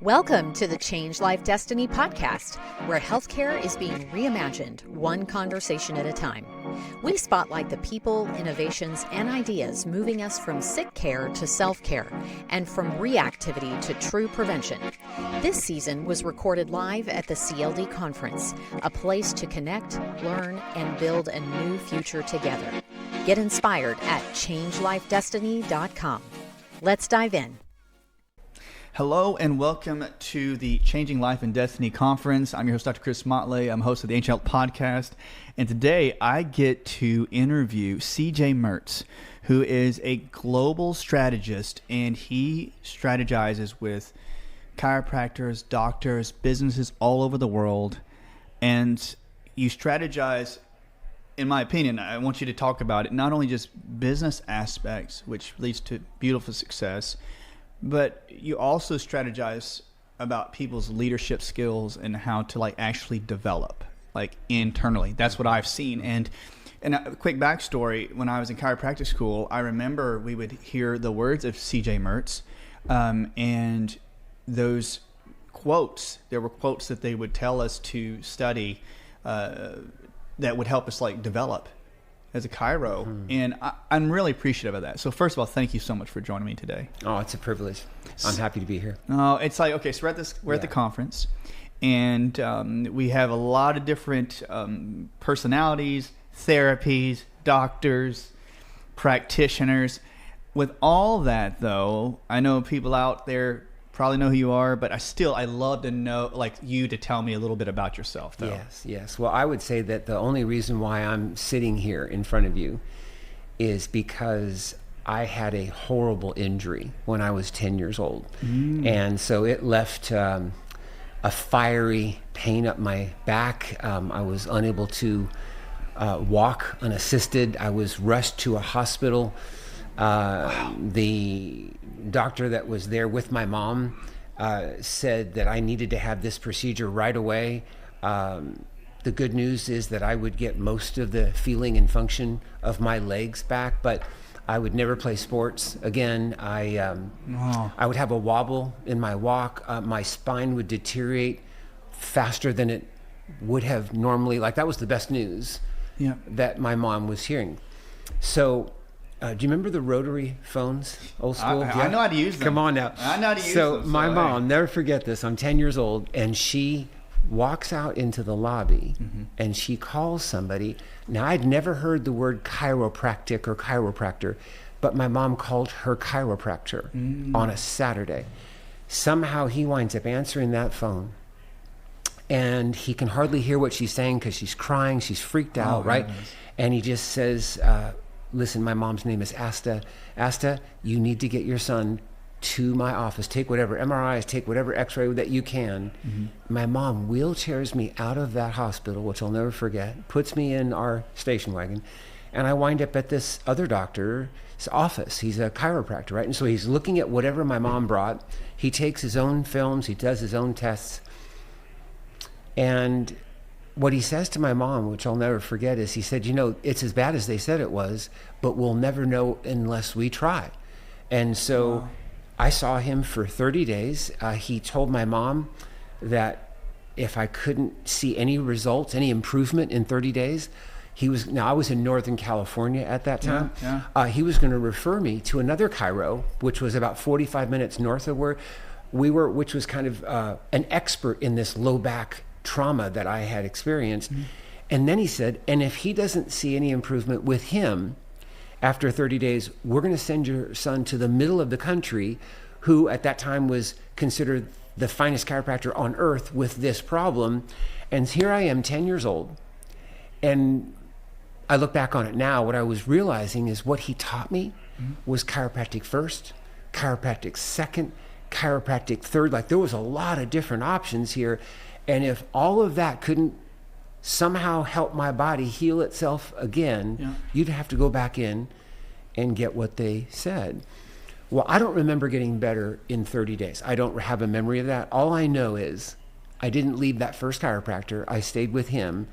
Welcome to the Change Life Destiny podcast, where healthcare is being reimagined one conversation at a time. We spotlight the people, innovations, and ideas moving us from sick care to self-care and from reactivity to true prevention. This season was recorded live at the CLD conference, a place to connect, learn, and build a new future together. Get inspired at changelifedestiny.com. Let's dive in. Hello and welcome to the Changing Life and Destiny Conference. I'm your host, Dr. Chris Motley. I'm host of the Ancient Health Podcast. And today I get to interview CJ Mertz, who is a global strategist, and he strategizes with chiropractors, doctors, businesses all over the world. And you strategize, in my opinion, I want you to talk about it, not only just business aspects, which leads to beautiful success, but you also strategize about people's leadership skills and how to actually develop internally. That's what I've seen. And a quick backstory, when I was in chiropractic school, I remember we would hear the words of CJ Mertz, and those quotes, there were quotes that they would tell us to study that would help us develop as a chiro. And I'm really appreciative of that. So first of all, thank you so much for joining me today. Oh, it's a privilege. I'm happy to be here. Oh, it's okay, so we're at the conference, and we have a lot of different personalities, therapies, doctors, practitioners. With all that, though, I know people out there probably know who you are, but I love to know, you to tell me a little bit about yourself, though. Yes. Well, I would say that the only reason why I'm sitting here in front of you is because I had a horrible injury when I was 10 years old. And so it left a fiery pain up my back. I was unable to walk unassisted. I was rushed to a hospital. The doctor that was there with my mom said that I needed to have this procedure right away. The good news is that I would get most of the feeling and function of my legs back, but I would never play sports again. I would have a wobble in my walk. My spine would deteriorate faster than it would have normally. That was the best news that my mom was hearing. So do you remember the rotary phones, old school? I know how to use them. Come on now. I know how to use them. So my mom, I'll never forget this. I'm 10 years old, and she walks out into the lobby, and she calls somebody. Now, I'd never heard the word chiropractic or chiropractor, but my mom called her chiropractor on a Saturday. Somehow he winds up answering that phone, and he can hardly hear what she's saying because she's crying. She's freaked out, right? Goodness. And he just says, listen, my mom's name is Asta. Asta, you need to get your son to my office. Take whatever MRIs, take whatever x-ray that you can. My mom wheelchairs me out of that hospital, which I'll never forget, puts me in our station wagon, and I wind up at this other doctor's office. He's a chiropractor, right? And so he's looking at whatever my mom brought. He takes his own films, he does his own tests, and what he says to my mom, which I'll never forget, is he said, it's as bad as they said it was, but we'll never know unless we try. And so I saw him for 30 days. He told my mom that if I couldn't see any results, any improvement in 30 days, I was in Northern California at that time. He was going to refer me to another chiro, which was about 45 minutes north of where we were, which was kind of an expert in this low back trauma that I had experienced. And then he said, and if he doesn't see any improvement with him after 30 days, we're going to send your son to the middle of the country, who at that time was considered the finest chiropractor on earth with this problem. And here I am, 10 years old. And I look back on it now, what I was realizing is what he taught me was chiropractic first, chiropractic second, chiropractic third. There was a lot of different options here. And if all of that couldn't somehow help my body heal itself again, you'd have to go back in and get what they said. Well, I don't remember getting better in 30 days. I don't have a memory of that. All I know is I didn't leave that first chiropractor. I stayed with him.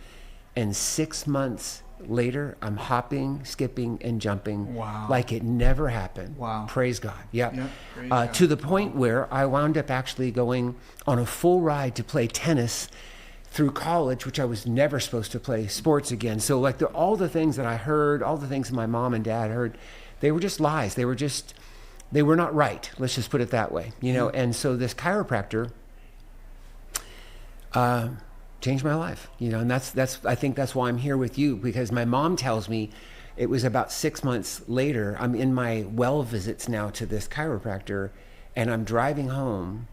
And 6 months later, I'm hopping, skipping, and jumping Wow. like it never happened. Wow. Praise God. Yeah. Yep. Praise God. To the point where I wound up actually going on a full ride to play tennis through college, which I was never supposed to play sports again. So like all the things that I heard, all the things my mom and dad heard, they were just lies. They were not right. Let's just put it that way, you know? And so this chiropractor changed my life, you know, and I think that's why I'm here with you, because my mom tells me it was about 6 months later, I'm in my well visits now to this chiropractor, and I'm driving home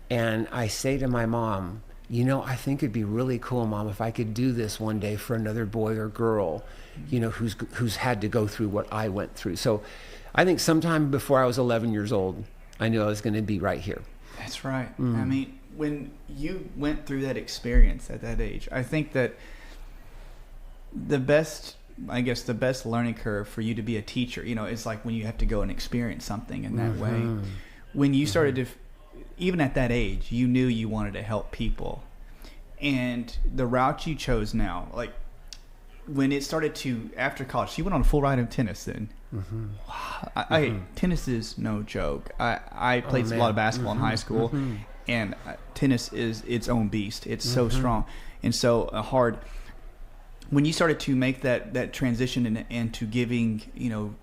and I say to my mom, you know, I think it'd be really cool, Mom, if I could do this one day for another boy or girl, you know, who's had to go through what I went through. So I think sometime before I was 11 years old, I knew I was going to be right here. That's right. I mean, when you went through that experience at that age, I think that the best learning curve for you to be a teacher, you know, is like when you have to go and experience something in that way. When you started to, even at that age, you knew you wanted to help people. And the route you chose now, like when it started to, after college, you went on a full ride of tennis then. Tennis is no joke. I played a lot of basketball in high school, and tennis is its own beast. It's so strong and so hard. When you started to make that transition into giving, you know,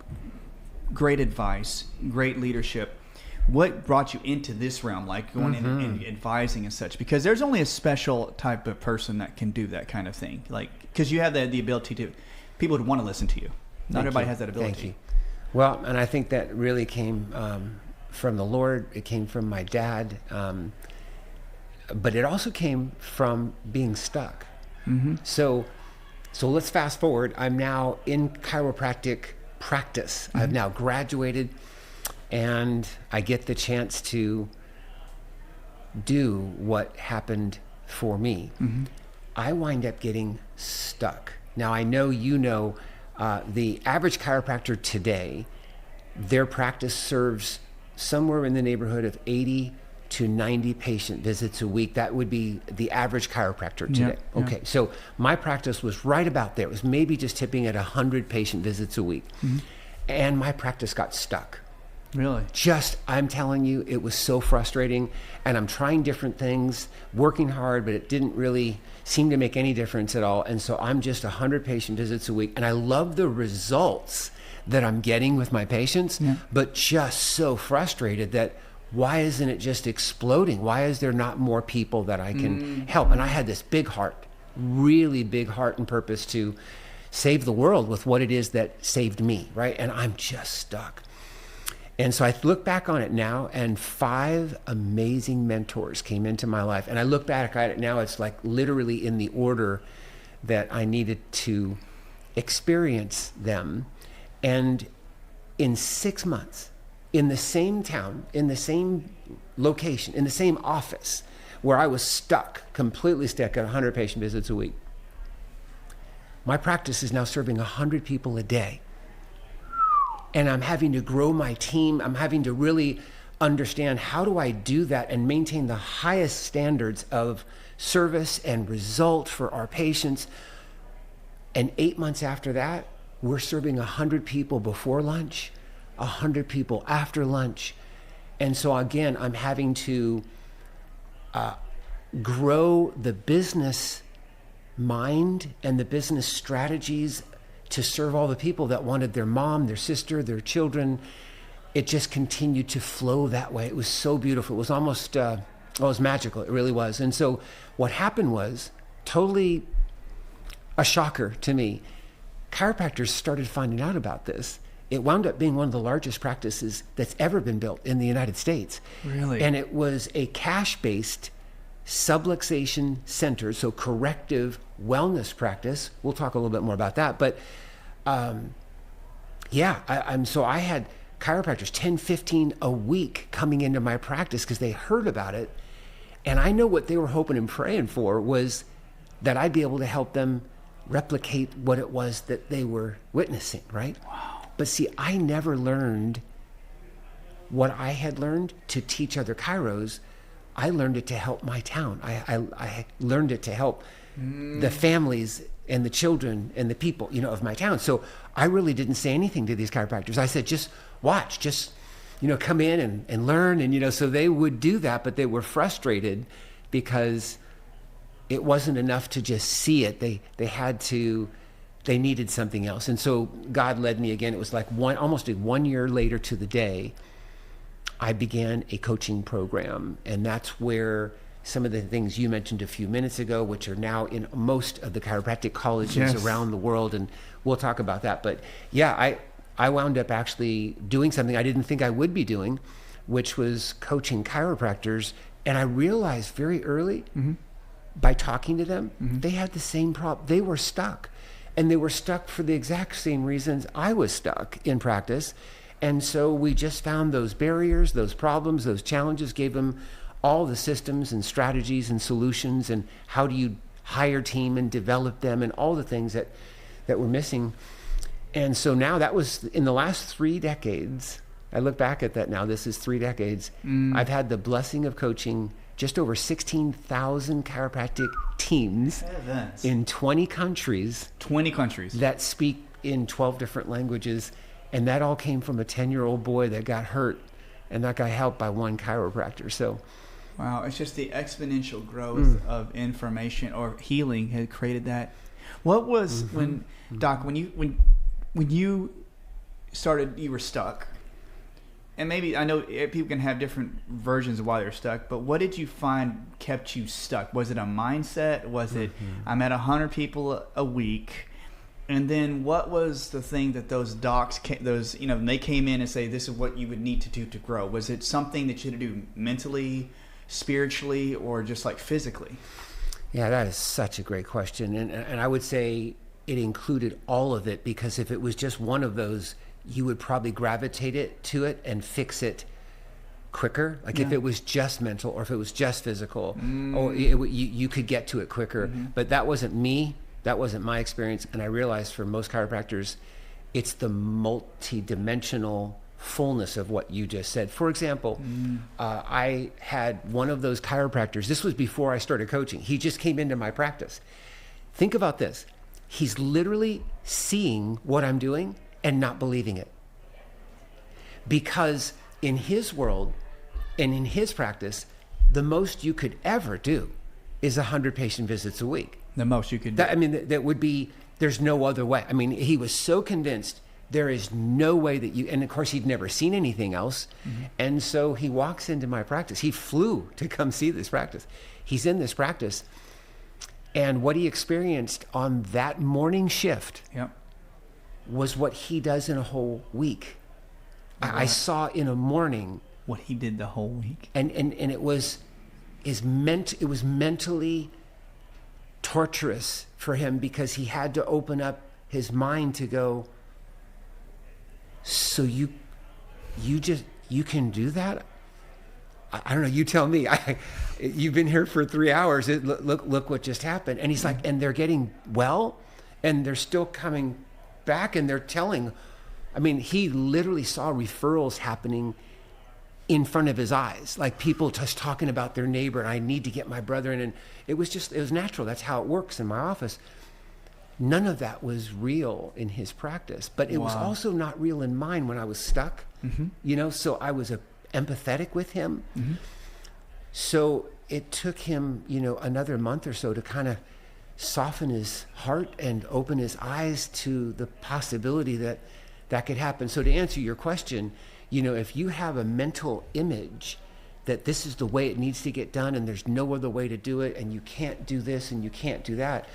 great advice, great leadership, what brought you into this realm, like going in and advising and such? Because there's only a special type of person that can do that kind of thing. Like, because you have the ability to, people would want to listen to you. Not everybody has that ability. Thank you. Well, and I think that really came from the Lord. It came from my dad. But it also came from being stuck. So let's fast forward. I'm now in chiropractic practice. I've now graduated, and I get the chance to do what happened for me. I wind up getting stuck. Now, I know you know the average chiropractor today, their practice serves somewhere in the neighborhood of 80 to 90 patient visits a week. That would be the average chiropractor today. Yeah. Okay, so my practice was right about there. It was maybe just tipping at 100 patient visits a week. And my practice got stuck. Really? I'm telling you, it was so frustrating. And I'm trying different things, working hard, but it didn't really seem to make any difference at all. And so I'm just 100 patient visits a week. And I love the results that I'm getting with my patients, but just so frustrated that why isn't it just exploding? Why is there not more people that I can help? And I had this big heart, really big heart and purpose to save the world with what it is that saved me, right? And I'm just stuck. And so I look back on it now, and 5 amazing mentors came into my life. And I look back at it now, it's like literally in the order that I needed to experience them. And in 6 months, in the same town, in the same location, in the same office, where I was stuck, completely stuck at 100 patient visits a week, my practice is now serving 100 people a day. And I'm having to grow my team. I'm having to really understand, how do I do that and maintain the highest standards of service and result for our patients? And 8 months after that, we're serving 100 people before lunch, 100 people after lunch. And so again, I'm having to grow the business mind and the business strategies to serve all the people that wanted their mom, their sister, their children. It just continued to flow that way. It was so beautiful. It was almost, it was magical. It really was. And so what happened was totally a shocker to me. Chiropractors started finding out about this. It wound up being one of the largest practices that's ever been built in the United States. Really? And it was a cash-based subluxation center, so corrective wellness practice. We'll talk a little bit more about that. But I had chiropractors, 10, 15 a week coming into my practice because they heard about it. And I know what they were hoping and praying for was that I'd be able to help them replicate what it was that they were witnessing, right? Wow. But see, I never learned what I had learned to teach other chiros. I learned it to help my town. I learned it to help the families and the children and the people, of my town. So I really didn't say anything to these chiropractors. I said, just watch, just, come in and learn. And, so they would do that, but they were frustrated because it wasn't enough to just see it. They needed something else. And so God led me again. It was like almost 1 year later to the day, I began a coaching program. And that's where some of the things you mentioned a few minutes ago, which are now in most of the chiropractic colleges around the world. And we'll talk about that. But yeah, I wound up actually doing something I didn't think I would be doing, which was coaching chiropractors. And I realized very early by talking to them, they had the same problem. They were stuck. And they were stuck for the exact same reasons I was stuck in practice. And so we just found those barriers, those problems, those challenges, gave them all the systems and strategies and solutions, and how do you hire team and develop them, and all the things that were missing. And so now that was in the last 3 decades. I look back at that now, this is 3 decades. I've had the blessing of coaching just over 16,000 chiropractic teams in 20 countries. 20 countries. That speak in 12 different languages. And that all came from a 10-year-old boy that got hurt and that got helped by one chiropractor. So, wow, it's just the exponential growth of information or healing had created that. What was when, Doc, when you started, you were stuck. And maybe, I know people can have different versions of why they're stuck, but what did you find kept you stuck? Was it a mindset? Was it, I'm at 100 people a week? And then what was the thing that those docs, they came in and say, this is what you would need to do to grow? Was it something that you had to do mentally, spiritually, or just like physically? Yeah, that is such a great question. And I would say it included all of it, because if it was just one of those, you would probably gravitate to it and fix it quicker. Like if it was just mental, or if it was just physical, or you could get to it quicker. But that wasn't me. That wasn't my experience. And I realized for most chiropractors, it's the multi-dimensional fullness of what you just said. For example, I had one of those chiropractors. This was before I started coaching. He just came into my practice. Think about this. He's literally seeing what I'm doing and not believing it. Because in his world and in his practice, the most you could ever do is 100 patient visits a week. The most you could do. That would be, there's no other way. I mean, he was so convinced there is no way that you, and of course he'd never seen anything else. And so he walks into my practice. He flew to come see this practice. He's in this practice. And what he experienced on that morning shift was what he does in a whole week. I saw in a morning what he did the whole week. And it was mentally torturous for him, because he had to open up his mind to go, so you can do that? I don't know, you tell me. You've been here for 3 hours. Look what just happened. And he's like, and they're getting well, and they're still coming back, and they're telling. I mean, he literally saw referrals happening in front of his eyes, like people just talking about their neighbor, and I need to get my brother in. And it was natural. That's how it works in my office. None of that was real in his practice, but it was also not real in mine when I was stuck, so I was empathetic with him. So it took him, another month or so to kind of soften his heart and open his eyes to the possibility that could happen. So to answer your question, if you have a mental image that this is the way it needs to get done and there's no other way to do it, and you can't do this and you can't do that,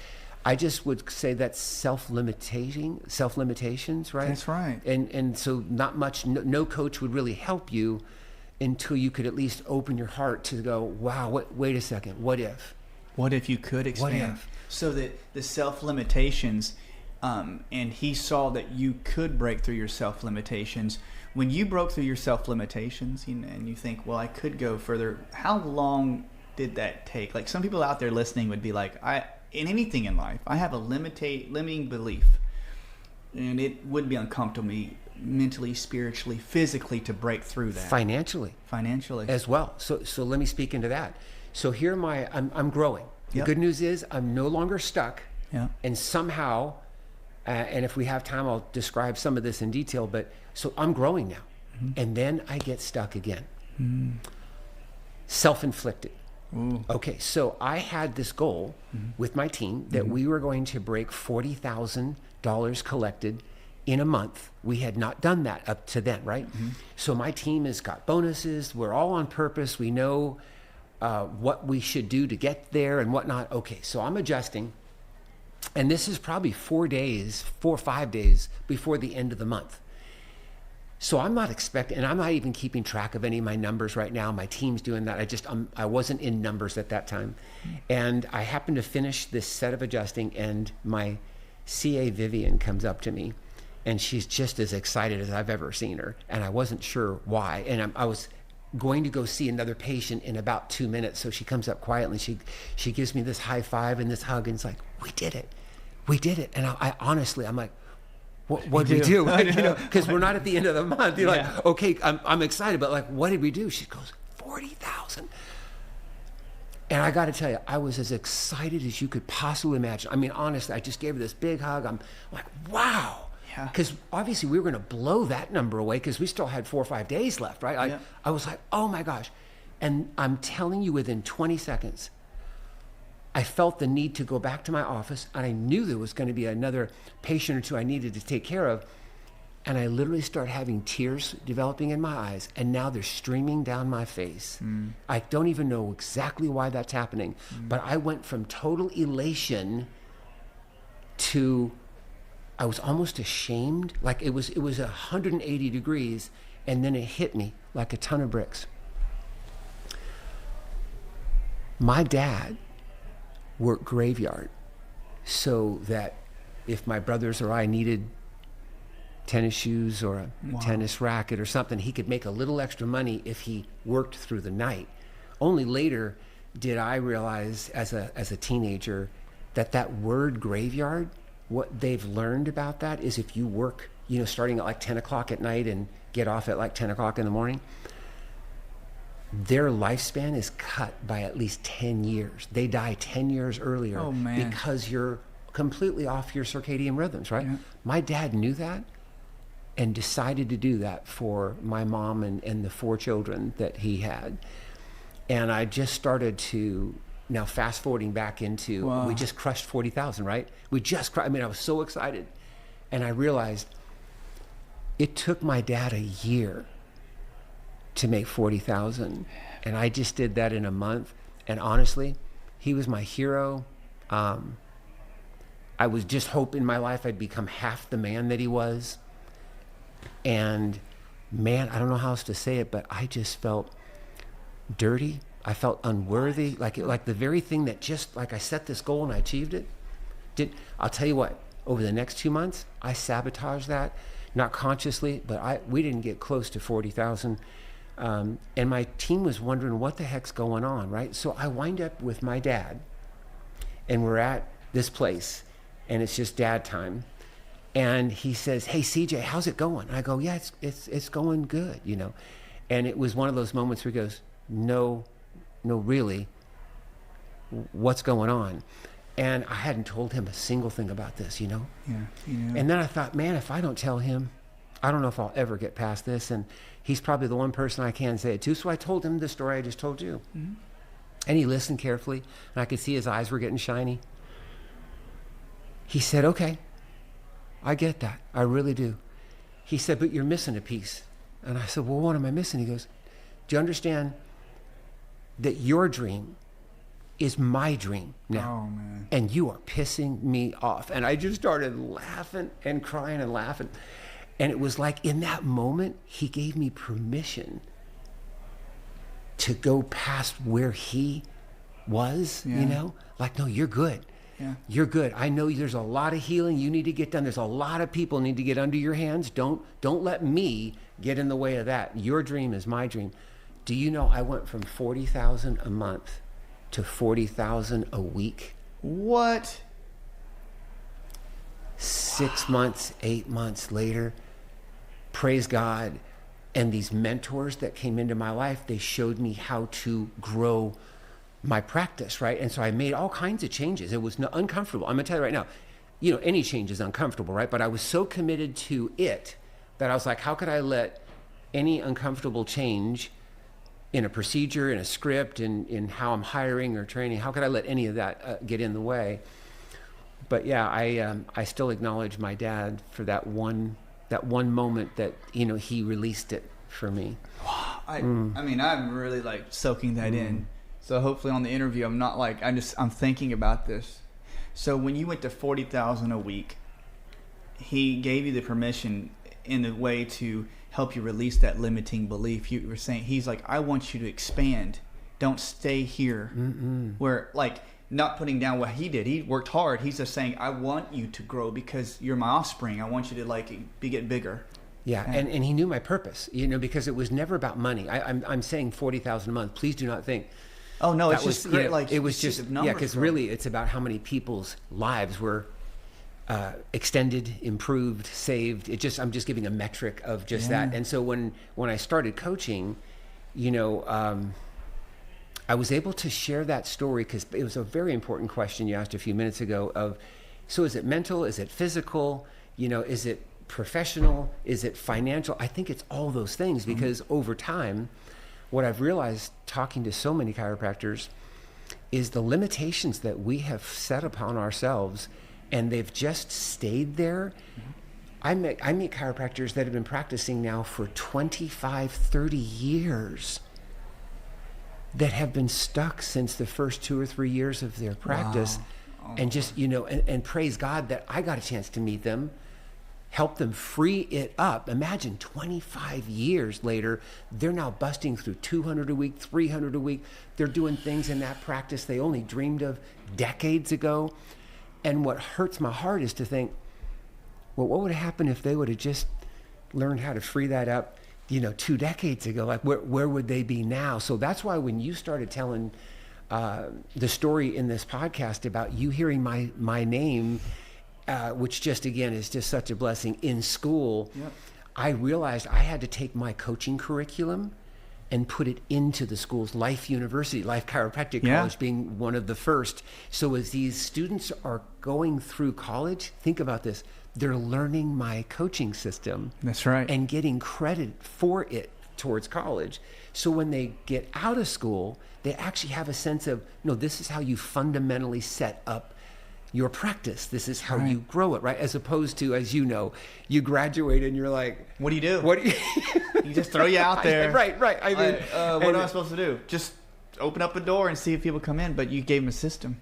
I just would say that's self-limitations, right? That's right. And so not much, no coach would really help you until you could at least open your heart to go, wow, wait a second, what if? What if you could expand? What if? So that the self-limitations, and he saw that you could break through your self-limitations. When you broke through your self-limitations, and you think, well, I could go further, how long did that take? Like, some people out there listening would be like, in anything in life, I have a limiting belief, and it would be uncomfortable to me mentally, spiritually, physically to break through that. Financially as well. So let me speak into that. So here I'm growing. The good news is I'm no longer stuck. Yeah. And somehow, and if we have time, I'll describe some of this in detail, but so I'm growing now. And then I get stuck again. Self-inflicted. Okay, so I had this goal with my team that we were going to break $40,000 collected in a month. We had not done that up to then, right? So my team has got bonuses. We're all on purpose. We know what we should do to get there and whatnot. Okay, so I'm adjusting. And this is probably 4 or 5 days before the end of the month. So I'm not expecting, and I'm not even keeping track of any of my numbers right now. My team's doing that. I wasn't in numbers at that time. And I happened to finish this set of adjusting, and my CA Vivian comes up to me, and she's just as excited as I've ever seen her. And I wasn't sure why. And I was going to go see another patient in about 2 minutes. So she comes up quietly, she gives me this high five and this hug, and it's like, we did it. We did it. And I honestly, I'm like, what did we do? Because we're not at the end of the month. You're like, okay, I'm excited, but like, what did we do? She goes, 40,000. And I got to tell you, I was as excited as you could possibly imagine. I mean, honestly, I just gave her this big hug. I'm like, wow. Because obviously we were going to blow that number away because we still had 4 or 5 days left, right? I was like, oh my gosh. And I'm telling you, within 20 seconds, I felt the need to go back to my office, and I knew there was going to be another patient or two I needed to take care of. And I literally started having tears developing in my eyes, and now they're streaming down my face. I don't even know exactly why that's happening, but I went from total elation to, I was almost ashamed. Like it was 180 degrees, and then it hit me like a ton of bricks. My dad worked graveyard so that if my brothers or I needed tennis shoes or a tennis racket or something, he could make a little extra money if he worked through the night. Only later did I realize as a teenager that word graveyard, what they've learned about that is if you work, starting at like 10 o'clock at night and get off at like 10 o'clock in the morning, their lifespan is cut by at least 10 years. They die 10 years earlier because you're completely off your circadian rhythms, right? My dad knew that and decided to do that for my mom and the 4 children that he had. And I just started to, now fast forwarding back into, we just crushed 40,000, right? I was so excited. And I realized it took my dad a year to make 40,000, and I just did that in a month. And honestly, he was my hero. I was just hoping in my life I'd become half the man that he was. And man, I don't know how else to say it, but I just felt dirty. I felt unworthy. Like the very thing that just like I set this goal and I achieved it. I'll tell you what, over the next 2 months, I sabotaged that, not consciously, but we didn't get close to 40,000. And my team was wondering what the heck's going on, right? So I wind up with my dad, and we're at this place, and it's just dad time. And he says, hey, CJ, how's it going? And I go, yeah, it's going good, And it was one of those moments where he goes, no, really, what's going on? And I hadn't told him a single thing about this, Yeah. And then I thought, man, if I don't tell him, I don't know if I'll ever get past this. And he's probably the one person I can say it to. So I told him the story I just told you. And he listened carefully, and I could see his eyes were getting shiny. He said, okay, I get that. I really do. He said, but you're missing a piece. And I said, well, what am I missing? He goes, do you understand that your dream is my dream now? Oh, man. And you are pissing me off. And I just started laughing and crying and laughing. And it was like in that moment, he gave me permission to go past where he was, Like, no, you're good. Yeah. You're good. I know there's a lot of healing you need to get done. There's a lot of people need to get under your hands. Don't let me get in the way of that. Your dream is my dream. Do you know I went from 40,000 a month to 40,000 a week? What? 6 months, 8 months later, praise God. And these mentors that came into my life, they showed me how to grow my practice, right? And so I made all kinds of changes. It was uncomfortable. I'm gonna tell you right now, any change is uncomfortable, right? But I was so committed to it that I was like, how could I let any uncomfortable change in a procedure, in a script, in how I'm hiring or training, how could I let any of that get in the way? But yeah, I still acknowledge my dad for that one moment that, he released it for me. I mean, I'm really like soaking that in. So hopefully on the interview, I'm not like, I'm thinking about this. So when you went to 40,000 a week, he gave you the permission in a way to help you release that limiting belief. You were saying, he's like, I want you to expand. Don't stay here. Where like, not putting down what he did. He worked hard. He's just saying, I want you to grow because you're my offspring. I want you to get bigger. Yeah, and he knew my purpose, because it was never about money. I'm saying 40,000 a month. Please do not think. Oh no, it's was, just great. It was just because really it's about how many people's lives were extended, improved, saved. I'm just giving a metric of just that. And so when I started coaching, I was able to share that story because it was a very important question you asked a few minutes ago of, so is it mental? Is it physical? Is it professional? Is it financial? I think it's all those things because over time, what I've realized talking to so many chiropractors is the limitations that we have set upon ourselves and they've just stayed there. I meet chiropractors that have been practicing now for 25, 30 years that have been stuck since the first 2 or 3 years of their practice. Wow. And just, and praise God that I got a chance to meet them, help them free it up. Imagine 25 years later, they're now busting through 200 a week, 300 a week. They're doing things in that practice they only dreamed of decades ago. And what hurts my heart is to think, well, what would have happened if they would have just learned how to free that up 2 decades ago? Like where would they be now? So that's why when you started telling the story in this podcast about you hearing my name, which just again is just such a blessing in school, I realized I had to take my coaching curriculum and put it into the schools. Life University, Life Chiropractic College being one of the first. So as these students are going through college, think about this. They're learning my coaching system. That's right. And getting credit for it towards college. So when they get out of school, they actually have a sense of, no, this is how you fundamentally set up your practice. This is how you grow it, right? As opposed to, as you know, you graduate and you're like, what do you do? What do you You just throw you out there. Right. I mean, what am I supposed to do? Just open up a door and see if people come in, but you gave them a system.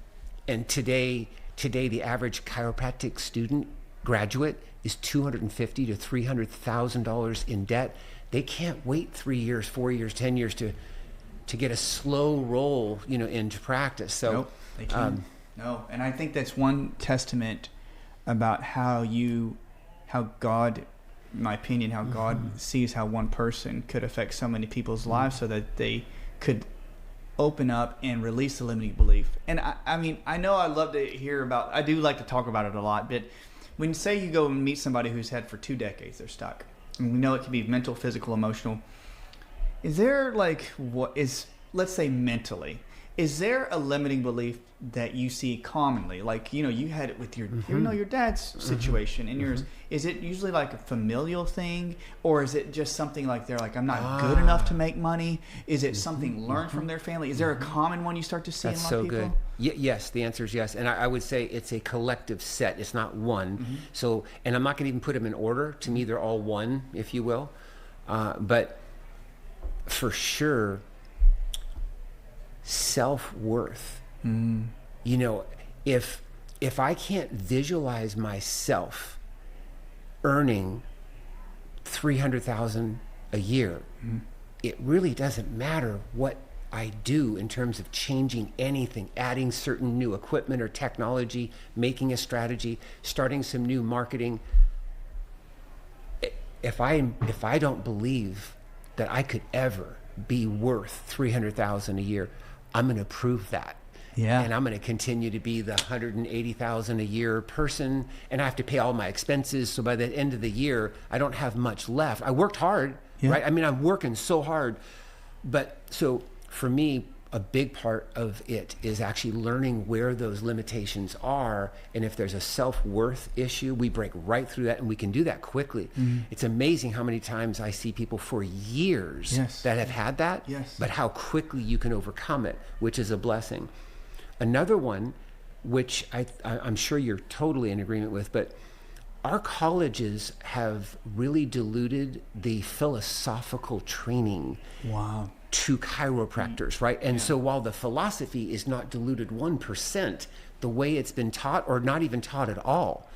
And today the average chiropractic student graduate is $250,000 to $300,000 in debt. They can't wait 3 years, 4 years, 10 years to get a slow roll, into practice. So nope, they can't. No, and I think that's one testament about how God, in my opinion, how God sees how one person could affect so many people's lives so that they could open up and release the limiting belief. And I mean, I know I love to hear about, I do like to talk about it a lot, but when say you go and meet somebody who's had for 2 decades, they're stuck. And we know it can be mental, physical, emotional. Is there let's say mentally, is there a limiting belief that you see commonly? Like, you had it with your dad's situation and yours. Is it usually like a familial thing, or is it just something like they're like, I'm not good enough to make money? Is it something learned from their family? Is there a common one you start to see in a lot of people? That's so good. Yes, the answer is yes. And I would say it's a collective set. It's not one. So, and I'm not going to even put them in order. To me, they're all one, if you will. But for sure, self-worth. If I can't visualize myself earning $300,000 a year, it really doesn't matter what I do in terms of changing anything, adding certain new equipment or technology, making a strategy, starting some new marketing. If I don't believe that I could ever be worth $300,000 a year, I'm going to prove that. Yeah. And I'm going to continue to be the $180,000 a year person, and I have to pay all my expenses. So by the end of the year, I don't have much left. I worked hard, right? I mean, I'm working so hard. But so for me, a big part of it is actually learning where those limitations are. And if there's a self-worth issue, we break right through that, and we can do that quickly. It's amazing how many times I see people for years that have had that, but how quickly you can overcome it, which is a blessing. Another one, which I'm sure you're totally in agreement with, but our colleges have really diluted the philosophical training to chiropractors, right? And so while the philosophy is not diluted 1%, the way it's been taught, or not even taught at all,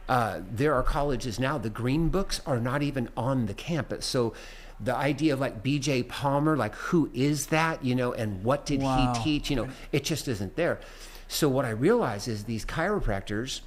there are colleges now, the green books are not even on the campus. So the idea of like B.J. Palmer, like who is that, and what did he teach, it just isn't there. So what I realize is these chiropractors,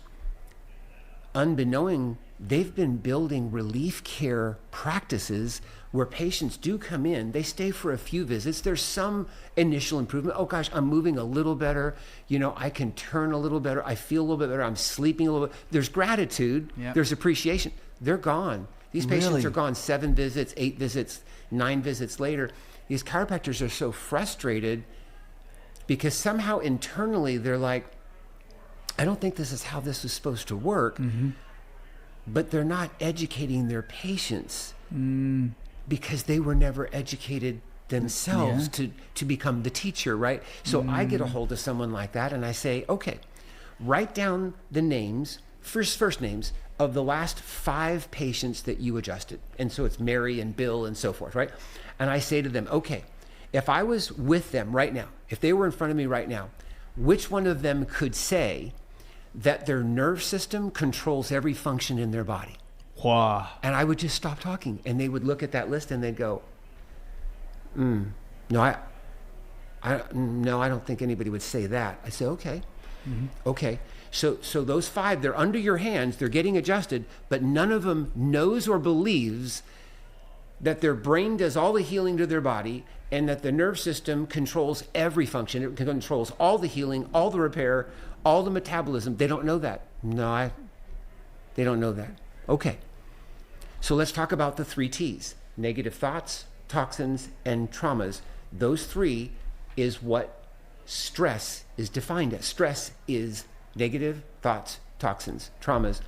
unbeknowing, they've been building relief care practices where patients do come in, they stay for a few visits, there's some initial improvement. Oh gosh, I'm moving a little better, I can turn a little better, I feel a little bit better, I'm sleeping a little bit. There's gratitude, there's appreciation. They're gone. These patients are gone 7 visits, 8 visits, 9 visits later. These chiropractors are so frustrated because somehow internally they're like, I don't think this is how this is supposed to work, but they're not educating their patients because they were never educated themselves to become the teacher, right? So I get a hold of someone like that and I say, okay, write down the names, first names of the last 5 patients that you adjusted. And so it's Mary and Bill and so forth, right? And I say to them, okay, if I was with them right now, if they were in front of me right now, which one of them could say that their nerve system controls every function in their body? Wow. And I would just stop talking, and they would look at that list and they'd go, no, I don't think anybody would say that. I say, okay. Okay. So those 5, they're under your hands, they're getting adjusted, but none of them knows or believes that their brain does all the healing to their body and that the nerve system controls every function. It controls all the healing, all the repair, all the metabolism. They don't know that. No, they don't know that. Okay. So let's talk about the 3 T's: negative thoughts, toxins, and traumas. Those 3 is what stress is defined as. Stress is negative thoughts, toxins, traumas.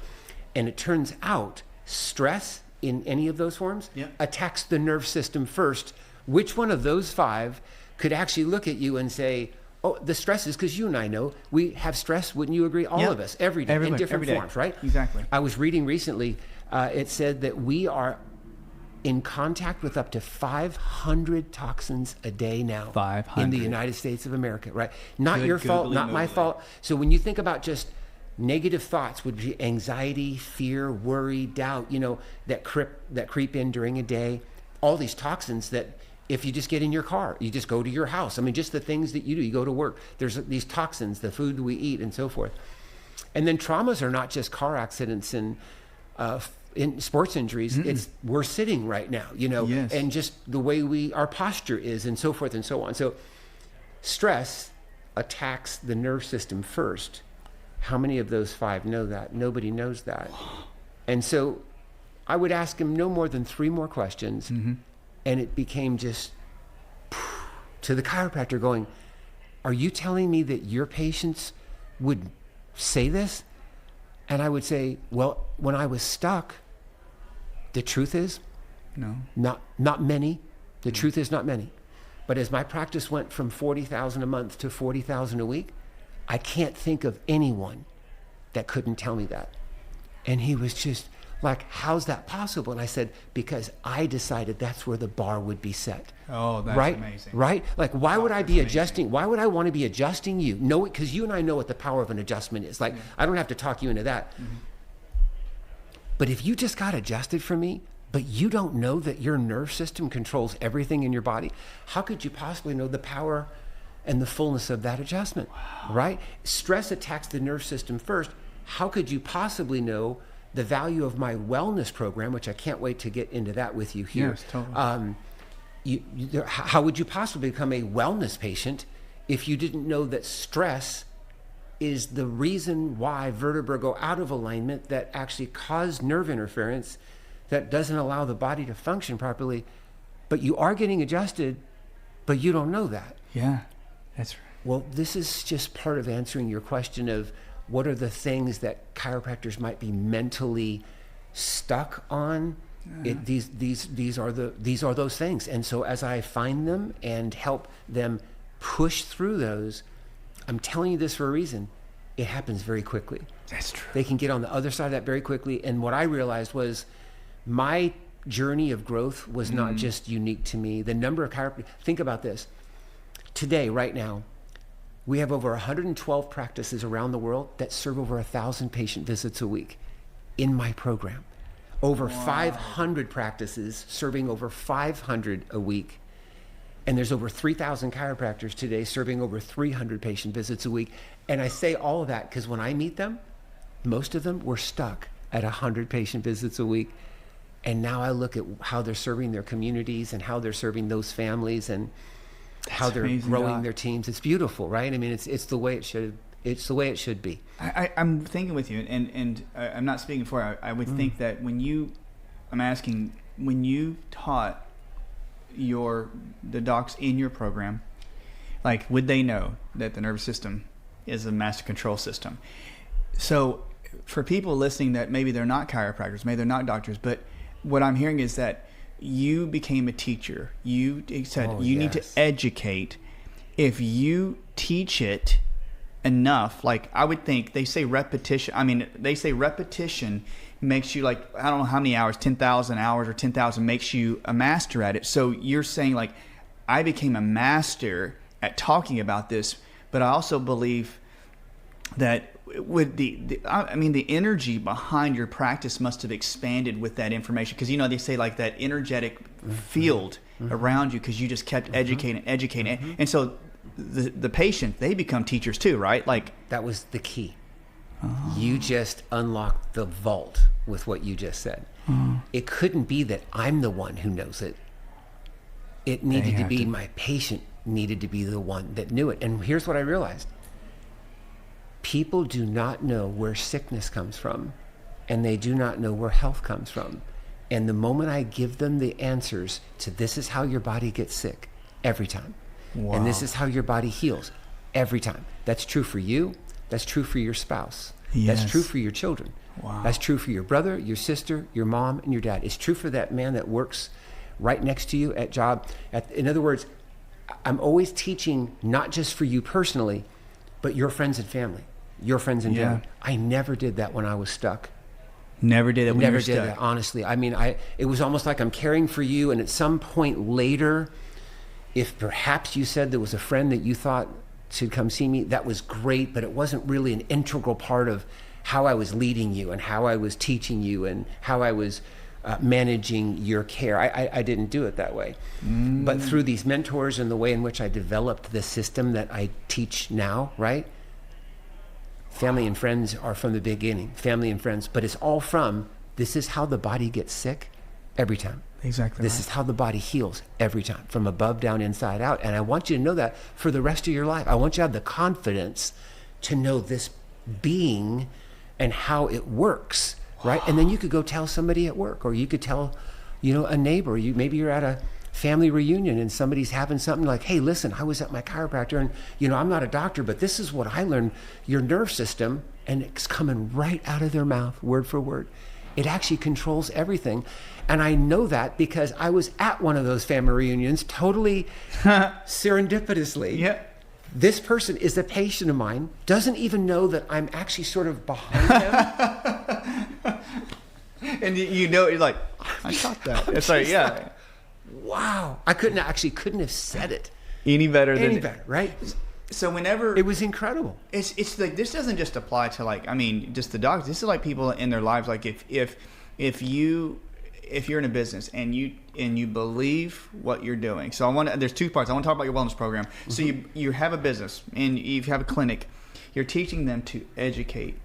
And it turns out stress in any of those forms attacks the nerve system first. Which one of those 5 could actually look at you and say, oh, the stress is, because you and I know we have stress, wouldn't you agree? All of us, every day, in different forms, right? Exactly. I was reading recently, it said that we are in contact with up to 500 toxins a day now 500 in the United States of America, right? Not your fault, not my fault. So when you think about just negative thoughts, would be anxiety, fear, worry, doubt, that creep in during a day, all these toxins that if you just get in your car, you just go to your house. I mean, just the things that you do, you go to work, there's these toxins, the food we eat and so forth. And then traumas are not just car accidents and in sports injuries. It's we're sitting right now, and just the way our posture is and so forth and so on. So stress attacks the nerve system first. How many of those 5 know that? Nobody knows that. And so I would ask him no more than 3 more questions. And it became just to the chiropractor going, are you telling me that your patients would say this? And I would say, well, when I was stuck, the truth is, no, not many. The truth is not many. But as my practice went from $40,000 a month to $40,000 a week, I can't think of anyone that couldn't tell me that. And he was just like, how's that possible? And I said, because I decided that's where the bar would be set. Oh, that's right? amazing. Right? Like, why would I be adjusting? Why would I want to be adjusting you? No, because you and I know what the power of an adjustment is. Like, I don't have to talk you into that. But if you just got adjusted for me, but you don't know that your nerve system controls everything in your body, how could you possibly know the power and the fullness of that adjustment? Right? Stress attacks the nerve system first. How could you possibly know the value of my wellness program, which I can't wait to get into that with you here? Yes, totally. How would you possibly become a wellness patient if you didn't know that stress is the reason why vertebrae go out of alignment, that actually cause nerve interference that doesn't allow the body to function properly? But you are getting adjusted, but you don't know that. Yeah. That's right. Well, this is just part of answering your question of what are the things that chiropractors might be mentally stuck on. These are those things. And so as I find them and help them push through those, I'm telling you this for a reason, it happens very quickly. That's true. They can get on the other side of that very quickly. And what I realized was my journey of growth was not just unique to me. The number of chiropractors, think about this. Today, right now, we have over 112 practices around the world that serve over 1,000 patient visits a week in my program. Over 500 practices serving over 500 a week. And there's over 3,000 chiropractors today serving over 300 patient visits a week. And I say all of that because when I meet them, most of them were stuck at 100 patient visits a week. And now I look at how they're serving their communities and how they're serving those families and how they're growing their teams. It's beautiful, right? I mean, it's the way it should. It's the way it should be. I'm thinking with you, and I'm not speaking for you. I would think that when you taught the docs in your program, like, would they know that the nervous system is a master control system? So for people listening that maybe they're not chiropractors, maybe they're not doctors, but what I'm hearing is that you became a teacher. You said need to educate. If you teach it enough, like, I would think they say repetition. I mean, they say repetition makes you, like, I don't know how many hours, 10,000 hours or 10,000 makes you a master at it. So you're saying, like, I became a master at talking about this, but I also believe that with the energy behind your practice must have expanded with that information, because they say, like, that energetic field around you, because you just kept educating, and so the patient, they become teachers too, right? Like, that was the key. You just unlocked the vault with what you just said. It couldn't be that I'm the one who knows it. It needed to be my patient needed to be the one that knew it. And here's what I realized. People do not know where sickness comes from, and they do not know where health comes from. And the moment I give them the answers to this is how your body gets sick every time. Wow. And this is how your body heals every time. That's true for you. That's true for your spouse. Yes. That's true for your children. Wow. That's true for your brother, your sister, your mom, and your dad. It's true for that man that works right next to you at job. In other words, I'm always teaching not just for you personally, but your friends and family. Your friends and family. I never did that when I was stuck. Never did it when you were stuck. Never did that, honestly. I mean, it was almost like I'm caring for you, and at some point later, if perhaps you said there was a friend that you thought should come see me, that was great, but it wasn't really an integral part of how I was leading you and how I was teaching you and how I was managing your care. I didn't do it that way. But through these mentors and the way in which I developed the system that I teach now, right? Family and friends are from the beginning, family and friends, but it's all from, this is how the body gets sick every time. Exactly. This is how the body heals every time, from above, down, inside out. And I want you to know that for the rest of your life. I want you to have the confidence to know this being and how it works, right? And then you could go tell somebody at work, or you could tell, a neighbor. Maybe you're at a family reunion and somebody's having something like, hey, listen, I was at my chiropractor and, I'm not a doctor, but this is what I learned, your nerve system, and it's coming right out of their mouth, word for word. It actually controls everything. And I know that because I was at one of those family reunions, totally serendipitously. Yeah. This person is a patient of mine, doesn't even know that I'm actually sort of behind him. And you're like, I caught that. It's like, yeah. Wow. I couldn't have said it any better, right? So whenever it was incredible. It's like, this doesn't just apply to just the dogs. This is like people in their lives. Like if you're in a business and you believe what you're doing. So there's two parts. I want to talk about your wellness program. Mm-hmm. So you have a business and you have a clinic. You're teaching them to educate.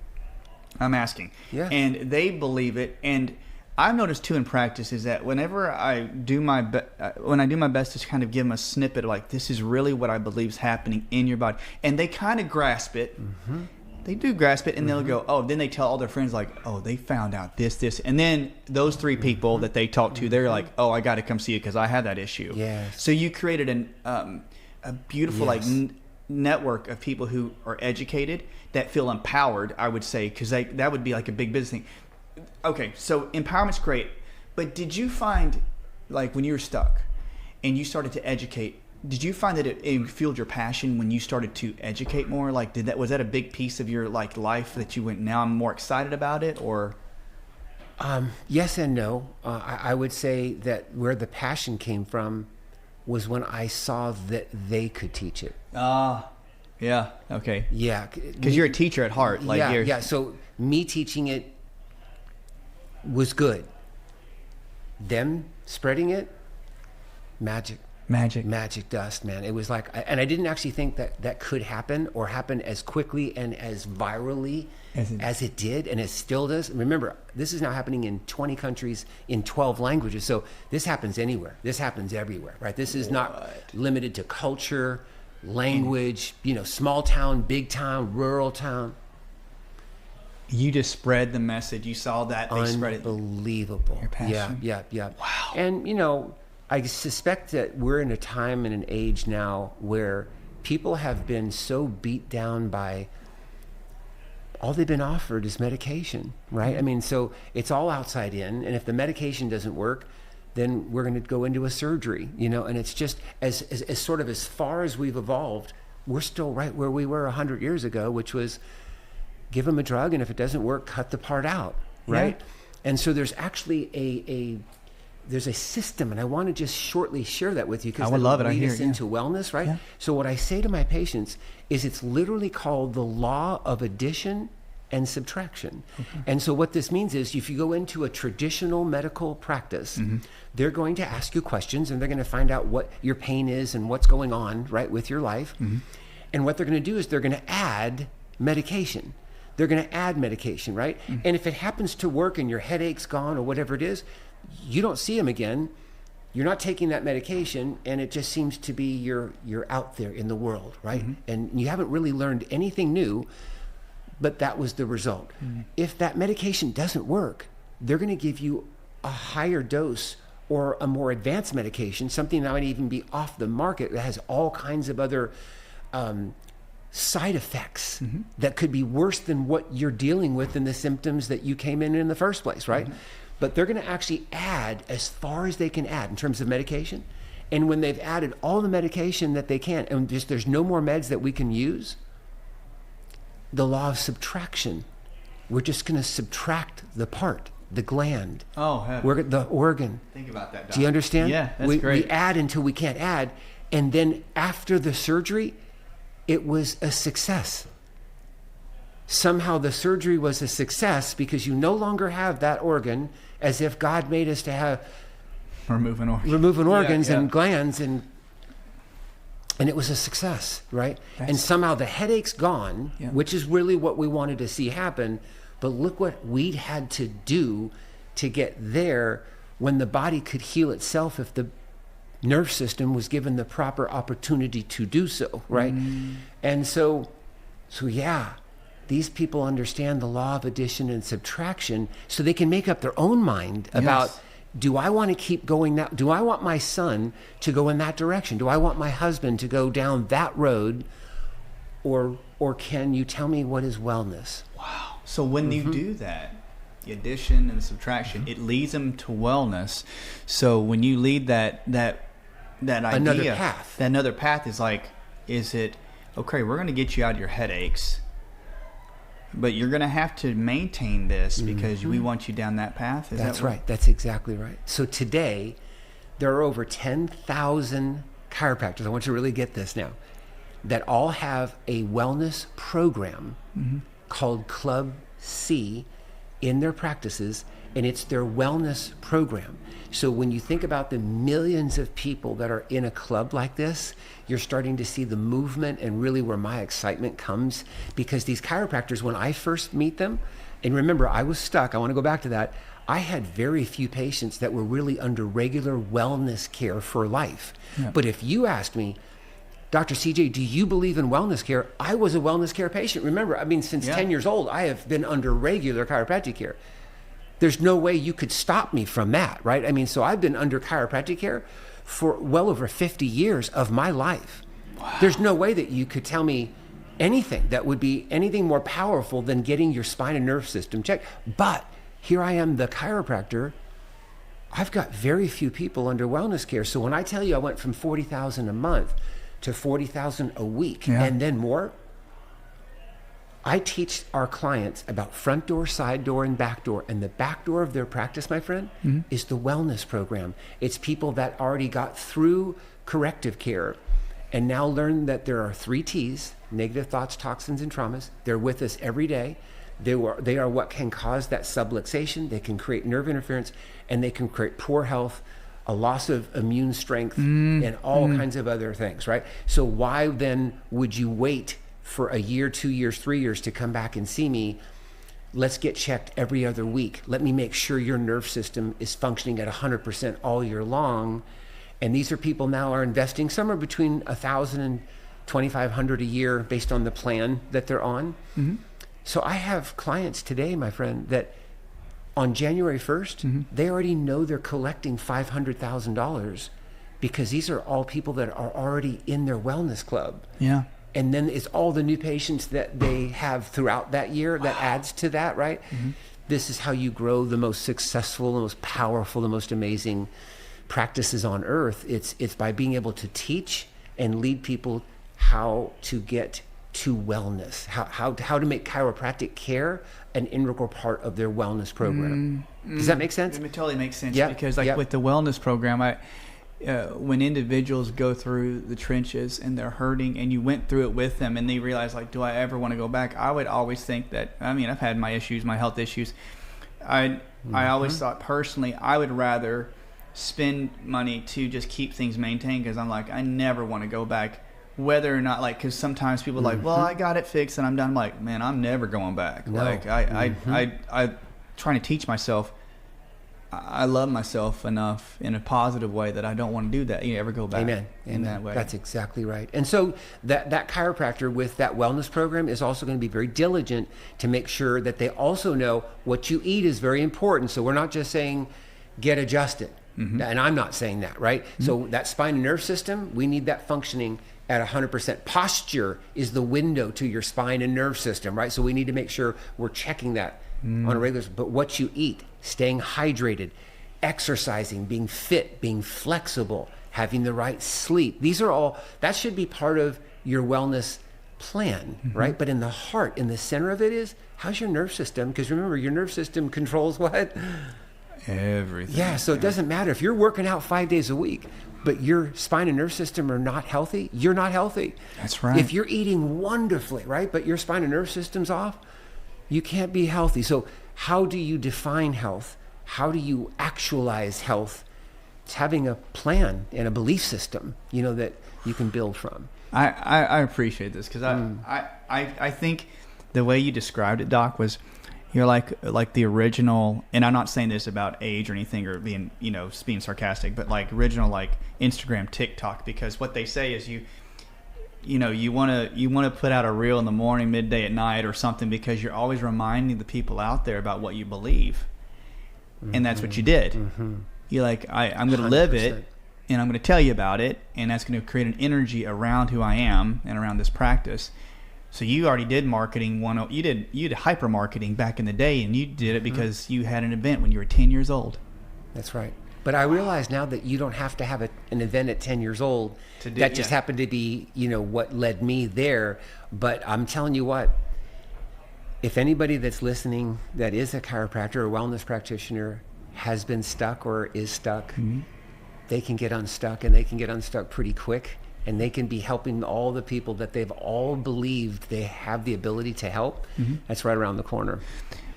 I'm asking. Yeah. And they believe it. And I've noticed too in practice is that whenever I do my best to kind of give them a snippet of, like, this is really what I believe is happening in your body, and they kind of grasp it. Mm-hmm. They do grasp it, and they'll go, oh, then they tell all their friends, like, oh, they found out this. And then those three people that they talk to, they're like, oh, I got to come see you because I had that issue. Yes. So you created a beautiful, network of people who are educated that feel empowered, I would say, because that would be like a big business thing. Okay, so empowerment's great, but did you find, like, when you were stuck and you started to educate, did you find that it fueled your passion when you started to educate more? Like, was that a big piece of your like life that you went, now I'm more excited about it, or? Yes and no. I would say that where the passion came from was when I saw that they could teach it. Yeah. Okay. Yeah. Because you're a teacher at heart. Like, yeah. So me teaching it was good. Them spreading it, magic dust, man. It was like, and I didn't actually think that could happen or happen as quickly and as virally as it did, and it still does. Remember, this is now happening in 20 countries in 12 languages. So this happens anywhere. This happens everywhere, right? This is not limited to culture, language, small town, big town, rural town. You just spread the message. You saw that they spread it. Unbelievable. Your passion. Yeah. Wow. And I suspect that we're in a time and an age now where people have been so beat down by all they've been offered is medication, right? Mm-hmm. I mean, so it's all outside in, and if the medication doesn't work, then we're going to go into a surgery, and it's just as sort of as far as we've evolved, we're still right where we were 100 years ago, which was give them a drug, and if it doesn't work, cut the part out, right? Yeah. And so there's actually there's a system, and I want to just shortly share that with you because I would love it. Lead us into wellness, right? Yeah. So what I say to my patients is it's literally called the law of addition and subtraction. Okay. And so what this means is if you go into a traditional medical practice, mm-hmm. they're going to ask you questions, and they're going to find out what your pain is and what's going on, right, with your life. Mm-hmm. And what they're going to do is they're going to add medication. They're going to add medication, right? Mm-hmm. And if it happens to work and your headache's gone or whatever it is, you don't see them again. You're not taking that medication, and it just seems to be you're out there in the world, right? Mm-hmm. And you haven't really learned anything new, but that was the result. Mm-hmm. If that medication doesn't work, they're going to give you a higher dose or a more advanced medication, something that might even be off the market that has all kinds of other side effects mm-hmm. that could be worse than what you're dealing with in the symptoms that you came in the first place, right? Mm-hmm. But they're going to actually add as far as they can add in terms of medication. And when they've added all the medication that they can, and there's no more meds that we can use, the law of subtraction, we're just going to subtract the part, the gland, the organ. Think about that, Doc. Do you understand? Yeah, that's great. We add until we can't add. And then after the surgery, it was a success. Somehow the surgery was a success because you no longer have that organ, as if God made us to have removing organs and glands, and it was a success, right? And somehow the headache's gone, which is really what we wanted to see happen. But look what we had to do to get there when the body could heal itself if the nerve system was given the proper opportunity to do so, right? And so these people understand the law of addition and subtraction, so they can make up their own mind about, do I want to keep going that? Do I want my son to go in that direction? Do I want my husband to go down that road? Or can you tell me what is wellness? Wow. So when mm-hmm. you do that, the addition and the subtraction, mm-hmm. it leads them to wellness. So when you lead that idea, another path is like, is it, okay, we're going to get you out of your headaches, but you're going to have to maintain this because mm-hmm. we want you down that path? That's right. That's exactly right. So today, there are over 10,000 chiropractors, I want you to really get this now, that all have a wellness program mm-hmm. called Club C in their practices, and it's their wellness program. So when you think about the millions of people that are in a club like this, you're starting to see the movement, and really where my excitement comes, because these chiropractors, when I first meet them, and remember, I was stuck, I want to go back to that, I had very few patients that were really under regular wellness care for life. Yeah. But if you asked me, Dr. CJ, do you believe in wellness care? I was a wellness care patient. Remember, since 10 years old, I have been under regular chiropractic care. There's no way you could stop me from that, right? So I've been under chiropractic care for well over 50 years of my life. There's no way that you could tell me anything that would be anything more powerful than getting your spine and nerve system checked. But here I am, the chiropractor. I've got very few people under wellness care. So when I tell you I went from $40,000 a month to $40,000 a week and then more, I teach our clients about front door, side door, and back door. And the back door of their practice, my friend, is the wellness program. It's people that already got through corrective care and now learn that there are 3 T's, negative thoughts, toxins, and traumas. They're with us every day. They are what can cause that subluxation. They can create nerve interference, and they can create poor health, a loss of immune strength, and all kinds of other things, right? So why then would you wait for a year, 2 years, 3 years to come back and see me? Let's get checked every other week. Let me make sure your nerve system is functioning at 100% all year long. And these are people now are investing somewhere between $1,000 and $2,500 a year based on the plan that they're on. So I have clients today, my friend, that on January 1st, they already know they're collecting $500,000 because these are all people that are already in their wellness club. Yeah. And then it's all the new patients that they have throughout that year that adds to that, right? This is how you grow the most successful, the most powerful, the most amazing practices on earth. It's by being able to teach and lead people how to get to wellness, how to make chiropractic care an integral part of their wellness program. Does that make sense? It totally makes sense because with the wellness program, when individuals go through the trenches and they're hurting and you went through it with them and they realize like, do I ever want to go back? I would always think that, I mean, I've had my issues, my health issues. I always thought personally, I would rather spend money to just keep things maintained because I'm like, I never want to go back, whether or not, like, because sometimes people are like, well, I got it fixed and I'm done. I'm like, man, I'm never going back. No. Like I trying to teach myself I love myself enough in a positive way that I don't want to do that. You ever go back in that way. That's exactly right. And so that chiropractor with that wellness program is also going to be very diligent to make sure that they also know what you eat is very important. So we're not just saying get adjusted. And I'm not saying that, right? So that spine and nerve system, we need that functioning at 100%. Posture is the window to your spine and nerve system, right? So we need to make sure we're checking that on a regular basis. But what you eat, staying hydrated, exercising, being fit, being flexible, having the right sleep. These are all, that should be part of your wellness plan, right? But in the heart, in the center of it is, how's your nerve system? Because remember, your nerve system controls what? Everything. Yeah, so it doesn't matter. If you're working out 5 days a week, but your spine and nerve system are not healthy, you're not healthy. That's right. If you're eating wonderfully, right, but your spine and nerve system's off, you can't be healthy. So how do you define health? How do you actualize health? It's having a plan and a belief system, you know, that you can build from. I appreciate this because I think the way you described it, Doc, was you're like the original, and I'm not saying this about age or anything or being, you know, being sarcastic, but like original like Instagram, TikTok, because what they say is you know, you want to put out a reel in the morning, midday, at night or something because you're always reminding the people out there about what you believe. And that's what you did. You're like, I'm going to live it and I'm going to tell you about it. And that's going to create an energy around who I am and around this practice. So you already did marketing. You did hyper marketing back in the day, and you did it because you had an event when you were 10 years old. That's right. But I realize now that you don't have to have an event at 10 years old. That just happened to be, you know, what led me there. But I'm telling you what, if anybody that's listening that is a chiropractor or wellness practitioner has been stuck or is stuck, they can get unstuck, and they can get unstuck pretty quick. And they can be helping all the people that they've all believed they have the ability to help. That's right around the corner.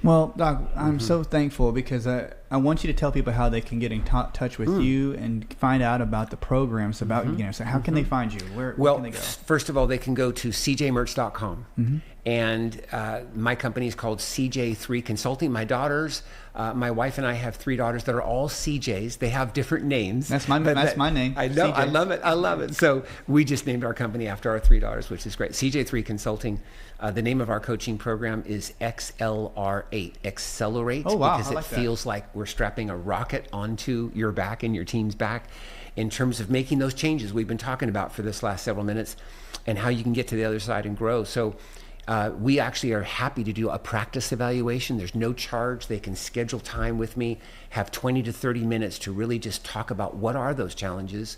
Well, Doc, I'm so thankful because I want you to tell people how they can get in touch with you and find out about the programs, about, you know, so how can they find you? Where can they go? First of all, they can go to cjmertz.com. And my company is called CJ3 Consulting. My daughters, my wife and I have 3 daughters that are all CJs. They have different names. That's my name. I know. CJ. I love it. So we just named our company after our 3 daughters, which is great. CJ3 Consulting. The name of our coaching program is XLR8, Accelerate. Oh, wow. Because it feels like we're strapping a rocket onto your back and your team's back. in terms of making those changes we've been talking about for this last several minutes, and how you can get to the other side and grow. So we actually are happy to do a practice evaluation. There's no charge. They can schedule time with me, have 20 to 30 minutes to really just talk about what are those challenges,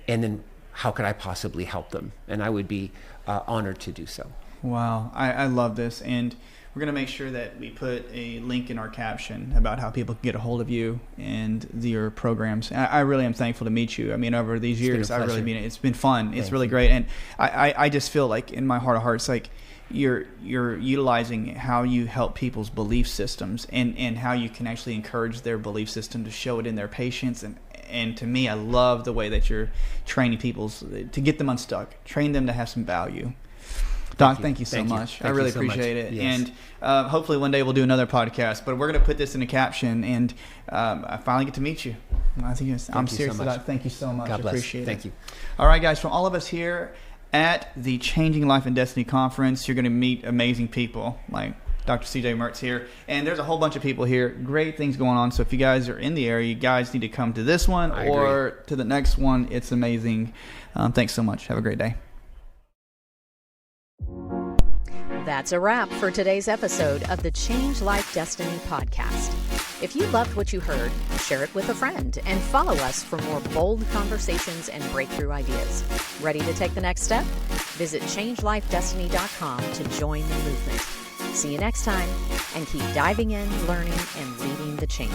and then how could I possibly help them? And I would be honored to do so. Wow, I love this. And we're going to make sure that we put a link in our caption about how people can get a hold of you and your programs. I really am thankful to meet you. I mean, over these years, I really mean it. It's been fun. It's really great. And I just feel like in my heart of hearts, like you're utilizing how you help people's belief systems and how you can actually encourage their belief system to show it in their patients. And to me, I love the way that you're training people to get them unstuck, train them to have some value. Doc, thank you so much. I really appreciate it. Yes. And hopefully one day we'll do another podcast, but we're going to put this in a caption, and I finally get to meet you. I'm serious about it. Thank you so much. God bless. Appreciate it. Thank you. All right, guys, from all of us here at the Changing Life and Destiny Conference, you're going to meet amazing people like Dr. CJ Mertz here, and there's a whole bunch of people here. Great things going on. So if you guys are in the area, you guys need to come to this one or to the next one. It's amazing. Thanks so much. Have a great day. That's a wrap for today's episode of the Change Life Destiny podcast. If you loved what you heard, share it with a friend and follow us for more bold conversations and breakthrough ideas. Ready to take the next step? Visit changelifedestiny.com to join the movement. See you next time, and keep diving in, learning, and leading the change.